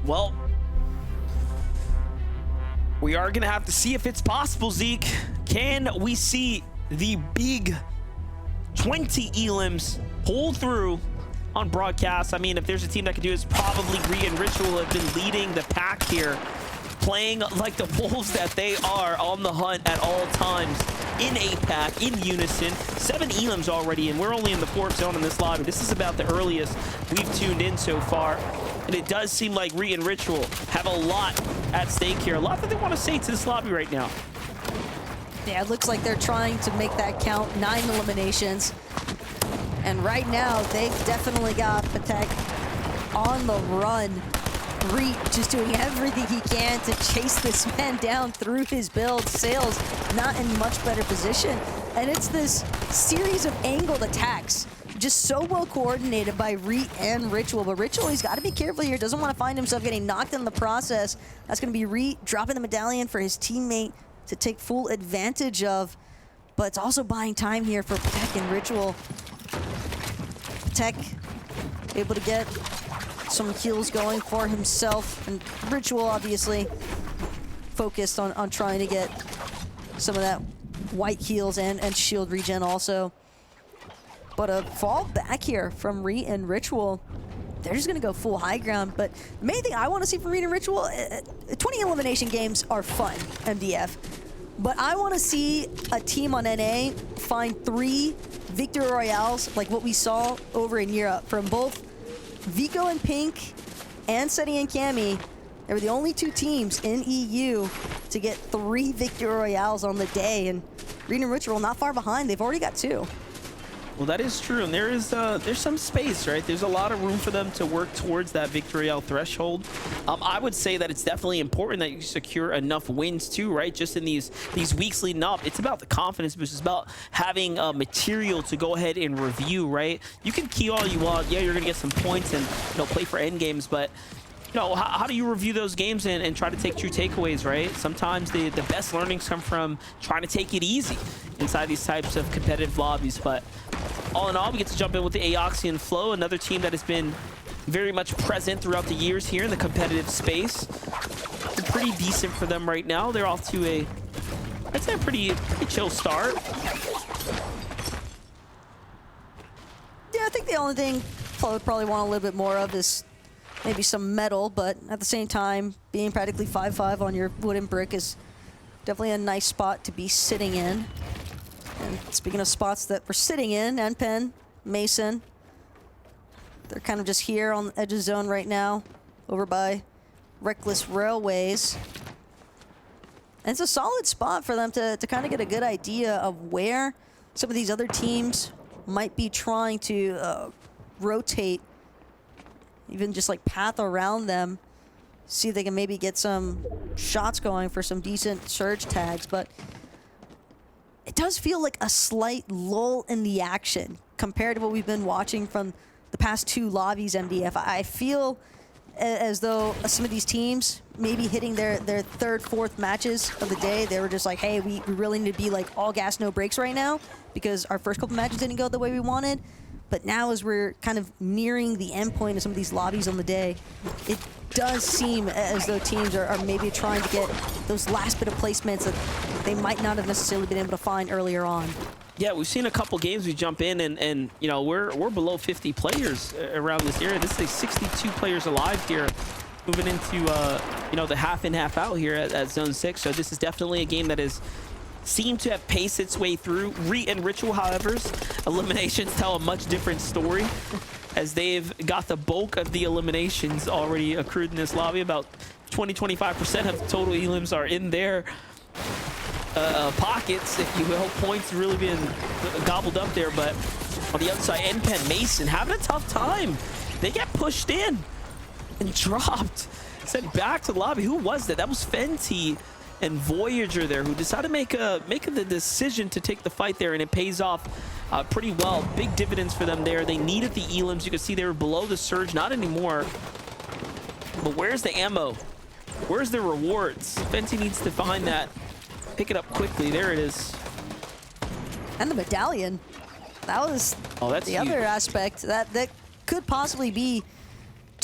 Well, we are going to have to see if it's possible, Zeke. Can we see the big 20 elims pull through on broadcast? I mean, if there's a team that could do it, it's probably Reet and Ritual have been leading the pack here, playing like the wolves that they are on the hunt at all times in a pack, in unison. 7 elims already, and we're only in the 4th zone in this lobby. This is about the earliest we've tuned in so far. And it does seem like Reet and Ritual have a lot at stake here. A lot that they want to say to this lobby right now. Yeah, it looks like they're trying to make that count. 9 eliminations. And right now, they've definitely got Patek on the run. Reet just doing everything he can to chase this man down through his build. Sales not in much better position. And it's this series of angled attacks. Just so well coordinated by Reet and Ritual. But Ritual, he's got to be careful here. Doesn't want to find himself getting knocked in the process. That's going to be Reet dropping the medallion for his teammate to take full advantage of. But it's also buying time here for Patek and Ritual. Patek able to get some heals going for himself. And Ritual obviously focused on trying to get some of that white heals and shield regen also. But a fall back here from Reet and Ritual. They're just going to go full high ground. But the main thing I want to see from Reet and Ritual, 20 elimination games are fun, MDF. But I want to see a team on NA find 3 Victory Royales like what we saw over in Europe from both Vico and Pink and Seti and Cammy. They were the only 2 teams in EU to get 3 Victory Royales on the day. And Reet and Ritual not far behind. They've already got 2. Well, that is true, and there's some space, right? There's a lot of room for them to work towards that Victory Royale threshold. I would say that it's definitely important that you secure enough wins too, right? Just in these weeks leading up, it's about the confidence boost. It's about having material to go ahead and review, right? You can key all you want. Yeah, you're gonna get some points and play for end games, but how do you review those games and try to take true takeaways, right? Sometimes the best learnings come from trying to take it easy inside these types of competitive lobbies. But all in all, we get to jump in with the Aoxian Flow, another team that has been very much present throughout the years here in the competitive space. It's pretty decent for them right now. They're off to I'd say a pretty chill start. Yeah, I think the only thing Flow would probably want a little bit more of is maybe some metal, but at the same time, being practically 5-5 on your wooden brick is definitely a nice spot to be sitting in. And speaking of spots that we're sitting in, Enpen, Mason, they're kind of just here on the edge of the zone right now, over by Reckless Railways. And it's a solid spot for them to kind of get a good idea of where some of these other teams might be trying to rotate, even just like path around them, see if they can maybe get some shots going for some decent surge tags. But it does feel like a slight lull in the action compared to what we've been watching from the past 2 lobbies, MDF. I feel as though some of these teams maybe hitting their 3rd, 4th matches of the day, they were just like, hey, we really need to be like all gas, no brakes right now because our first couple matches didn't go the way we wanted. But now as we're kind of nearing the end point of some of these lobbies on the day, it does seem as though teams are maybe trying to get those last bit of placements that they might not have necessarily been able to find earlier on. Yeah, we've seen a couple games we jump in and we're below 50 players around this area. This is 62 players alive here, moving into the half in, half out here at Zone 6. So this is definitely a game that is seem to have paced its way through. Reet and Ritual, however's eliminations tell a much different story, as they've got the bulk of the eliminations already accrued in this lobby. About 20-25% of total elims are in their pockets, if you will. Points really being gobbled up there. But on the other side, Enpen Mason having a tough time. They get pushed in and dropped. Sent back to the lobby. Who was that? That was Fenty and Voyager there, who decided to make the decision to take the fight there, and it pays off pretty well. Big dividends for them there. They needed the elims. You can see they were below the surge. Not anymore. But where's the ammo? Where's the rewards? Fenty needs to find that. Pick it up quickly. There it is. And the medallion. That was that's the huge. other aspect. That could possibly be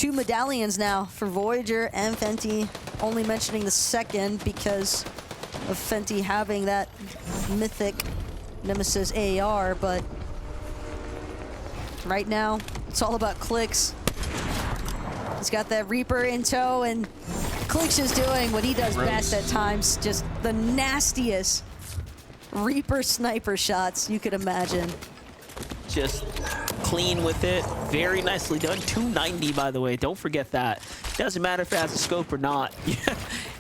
2 medallions now for Voyager and Fenty. Only mentioning the second because of Fenty having that mythic Nemesis AR, but right now it's all about Clix. He's got that Reaper in tow, and Clix is doing what he does best at times, just the nastiest Reaper sniper shots you could imagine. Just clean with it. Very nicely done. 290, by the way. Don't forget that. Doesn't matter if it has a scope or not.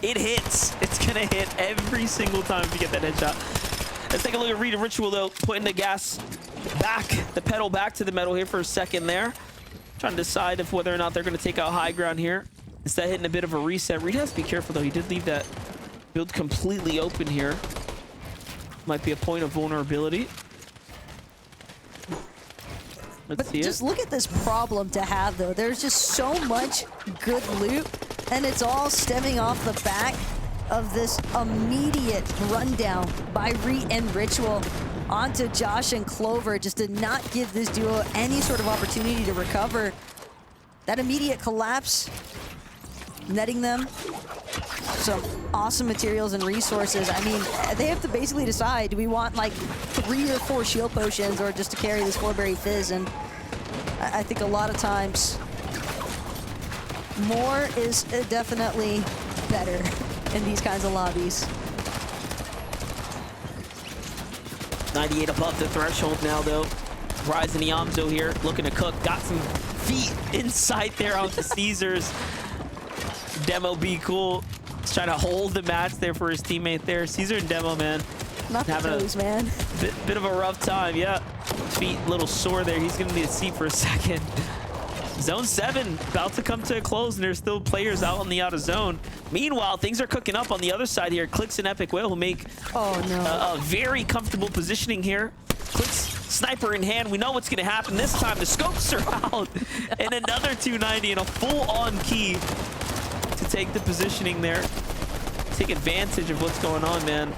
It hits. It's going to hit every single time if you get that headshot. Let's take a look at Reet and Ritual, though. Putting the gas back, the pedal back to the metal here for a second there. Trying to decide if whether or not they're going to take out high ground here. Instead, hitting a bit of a reset. Reet has to be careful, though. He did leave that build completely open here. Might be a point of vulnerability. Let's see just it. Look at this problem to have, though. There's just so much good loot, and it's all stemming off the back of this immediate rundown by Reet and Ritual onto Josh and Clover. Just did not give this duo any sort of opportunity to recover. That immediate collapse, netting them some awesome materials and resources. I mean, they have to basically decide, do we want like 3 or 4 shield potions or just to carry this 4-berry fizz? And I think a lot of times more is definitely better in these kinds of lobbies. 98 above the threshold now, though. Rise and Iamzo here looking to cook. Got some feet inside there onto Caesars. Demo be cool. He's trying to hold the match there for his teammate there. Caesar and Demo, man. Not the toes, man. Bit of a rough time, yeah. Feet a little sore there. He's going to need a seat for a second. Zone 7 about to come to a close, and there's still players out on the outer zone. Meanwhile, things are cooking up on the other side here. Clix and Epic Whale will make a very comfortable positioning here. Clix, sniper in hand. We know what's going to happen this time. The scopes are out. And another 290 and a full-on key to take the positioning there. Take advantage of what's going on, man.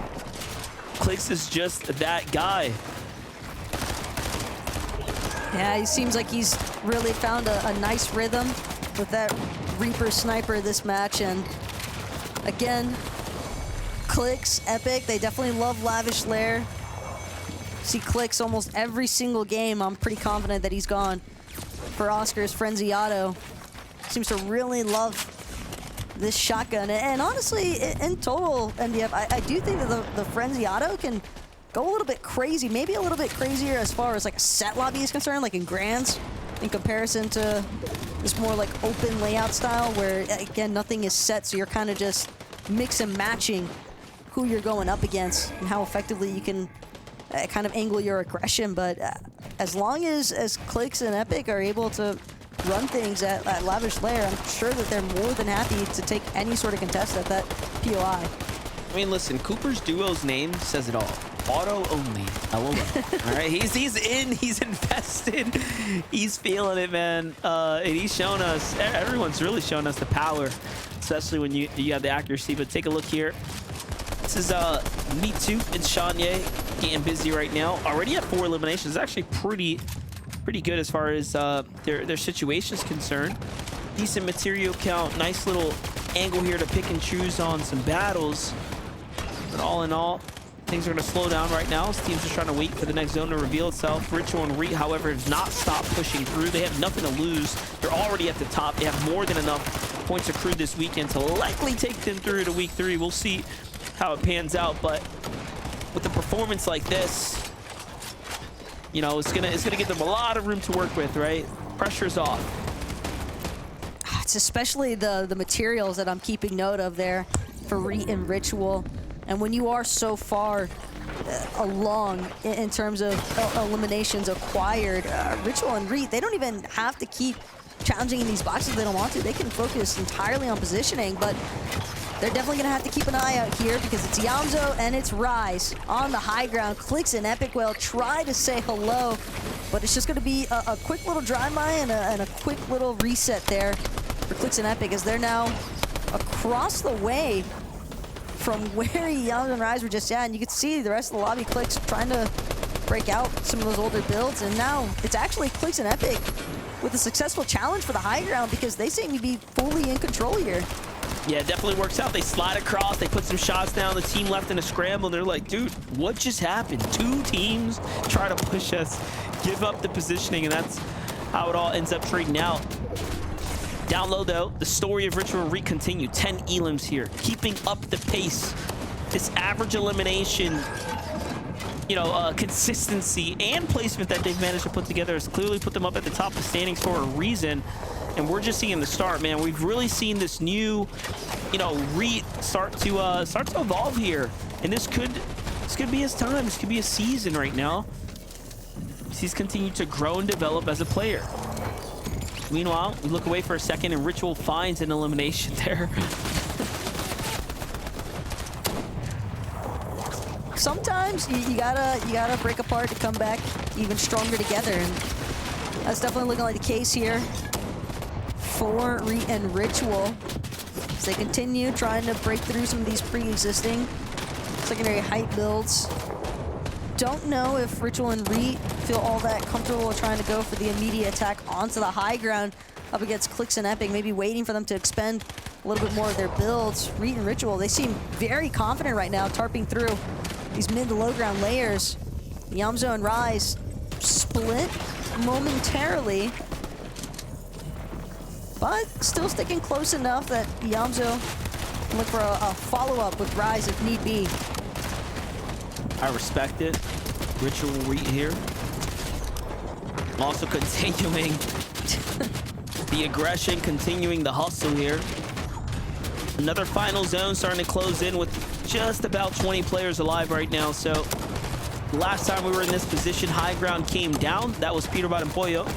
Clix is just that guy. Yeah, he seems like he's really found a nice rhythm with that Reaper sniper this match. And again, Clix, Epic, they definitely love Lavish Lair. See Clix almost every single game. I'm pretty confident that he's gone for Oscar's Frenzy Auto. Seems to really love this shotgun. And honestly, in total, MDF, I do think that the Frenzy Auto can go a little bit crazy, maybe a little bit crazier as far as like a set lobby is concerned, like in Grands, in comparison to this more like open layout style where, again, nothing is set, so you're kind of just mix and matching who you're going up against and how effectively you can kind of angle your aggression. But as long as Clix and Epic are able to run things at Lavish Lair, I'm sure that they're more than happy to take any sort of contest at that POI. I mean, listen, Cooper's duo's name says it all. Auto only. LOL. All right, he's in, he's invested, he's feeling it, man. And he's shown us, everyone's really shown us the power, especially when you have the accuracy. But take a look here. This is Me Too and Shanye getting busy right now. Already at 4 eliminations. Actually pretty good as far as their situation is concerned. Decent material count. Nice little angle here to pick and choose on some battles. But all in all, things are going to slow down right now. This team's just trying to wait for the next zone to reveal itself. Ritual and Reet, however, have not stopped pushing through. They have nothing to lose. They're already at the top. They have more than enough points accrued this weekend to likely take them through to week 3. We'll see how it pans out. But with a performance like this, you know, it's gonna give them a lot of room to work with, right? Pressure's off. It's especially the materials that I'm keeping note of there for Reet and Ritual. And when you are so far along in terms of eliminations acquired, Ritual and Reet, they don't even have to keep challenging in these boxes if they don't want to. They can focus entirely on positioning, but they're definitely going to have to keep an eye out here because it's Iamzo and it's Rise on the high ground. Clix and Epic Whale try to say hello, but it's just going to be a quick little drive-by and a quick little reset there for Clix and Epic as they're now across the way from where Iamzo and Rise were just at. And you can see the rest of the lobby, Clix trying to break out some of those older builds. And now it's actually Clix and Epic with a successful challenge for the high ground because they seem to be fully in control here. Yeah, it definitely works out. They slide across, they put some shots down, the team left in a scramble, and they're like, dude, what just happened? 2 teams try to push us, give up the positioning, and that's how it all ends up trading out. Down low, though, the story of Ritual and Reet continue. 10 elims here, keeping up the pace. This average elimination, you know, consistency and placement that they've managed to put together has clearly put them up at the top of the standings for a reason. And we're just seeing the start, man. We've really seen this new, you know, Reet start to evolve here. And this could be his time. This could be a season right now. He's continued to grow and develop as a player. Meanwhile, we look away for a second, and Ritual finds an elimination there. Sometimes you gotta break apart to come back even stronger together, and that's definitely looking like the case here for Reet and Ritual as they continue trying to break through some of these pre-existing secondary height builds. Don't know if Ritual and Reet feel all that comfortable trying to go for the immediate attack onto the high ground up against Clix and Epic, maybe waiting for them to expend a little bit more of their builds. Reet and Ritual, they seem very confident right now, tarping through these mid to low ground layers. Yamzo and Rise split momentarily, but still sticking close enough that Yamzo can look for a follow-up with Rise if need be. I respect it. Ritual Reet here. Also continuing the aggression, continuing the hustle here. Another final zone starting to close in with just about 20 players alive right now. So last time we were in this position, high ground came down. That was Peterbot and Pollo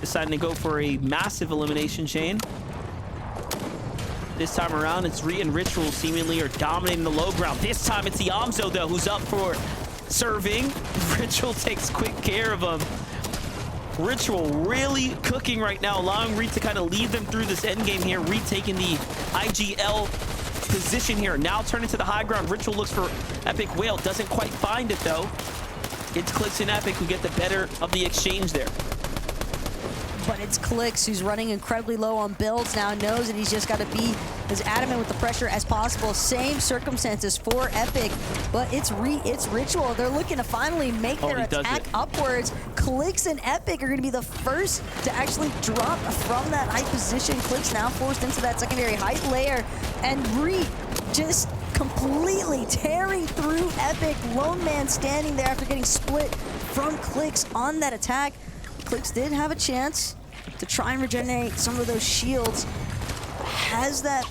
deciding to go for a massive elimination chain. This time around, it's Reet and Ritual seemingly are dominating the low ground. This time it's Yamzo, though, who's up for serving. Ritual takes quick care of him. Ritual really cooking right now, allowing Reet to kind of lead them through this end game here. Reet taking the IGL position here. Now turning to the high ground. Ritual looks for Epic Whale. Doesn't quite find it, though. It's Clix and Epic who get the better of the exchange there. But it's Clix who's running incredibly low on builds now, knows that he's just got to be as adamant with the pressure as possible. Same circumstances for Epic, but it's Ritual. They're looking to finally make their attack upwards. Clix and Epic are going to be the first to actually drop from that height position. Clix now forced into that secondary height layer, and Reet just completely tearing through Epic. Lone man standing there after getting split from Clix on that attack. Clix did have a chance to try and regenerate some of those shields. Has that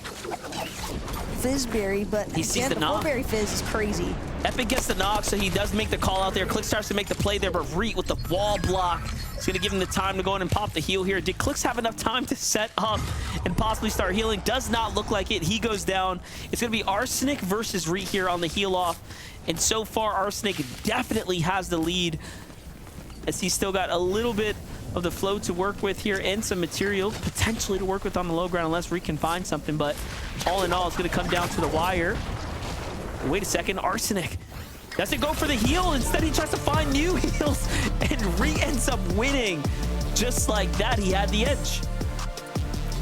Fizzberry, but he sees the knock. Fizzberry Fizz is crazy. Epic gets the knock, so he does make the call out there. Clix starts to make the play there, but Reet with the wall block. It's going to give him the time to go in and pop the heal here. Did Clix have enough time to set up and possibly start healing? Does not look like it. He goes down. It's going to be Arsenic versus Reet here on the heal off. And so far, Arsenic definitely has the lead, as he's still got a little bit of the flow to work with here and some material potentially to work with on the low ground unless Reet can find something. But all in all, it's going to come down to the wire. Wait a second, Arsenic doesn't go for the heal. Instead, he tries to find new heals, and Reet ends up winning. Just like that, he had the edge.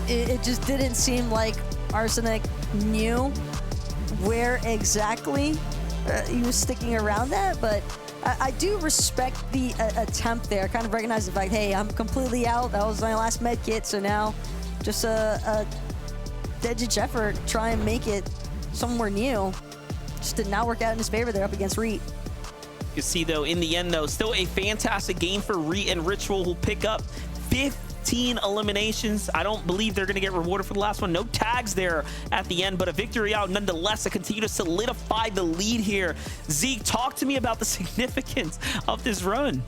It just didn't seem like Arsenic knew where exactly he was sticking around at, but I do respect the attempt there. Kind of recognize the fact, hey, I'm completely out. That was my last med kit, so now just a dead-ditch effort, try and make it somewhere new. Just did not work out in his favor there up against Reet. You see, though, in the end, though, still a fantastic game for Reet and Ritual, who pick up 15 eliminations. I don't believe they're going to get rewarded for the last one. No tags there at the end, but a victory out nonetheless to continue to solidify the lead here. Zeke, talk to me about the significance of this run.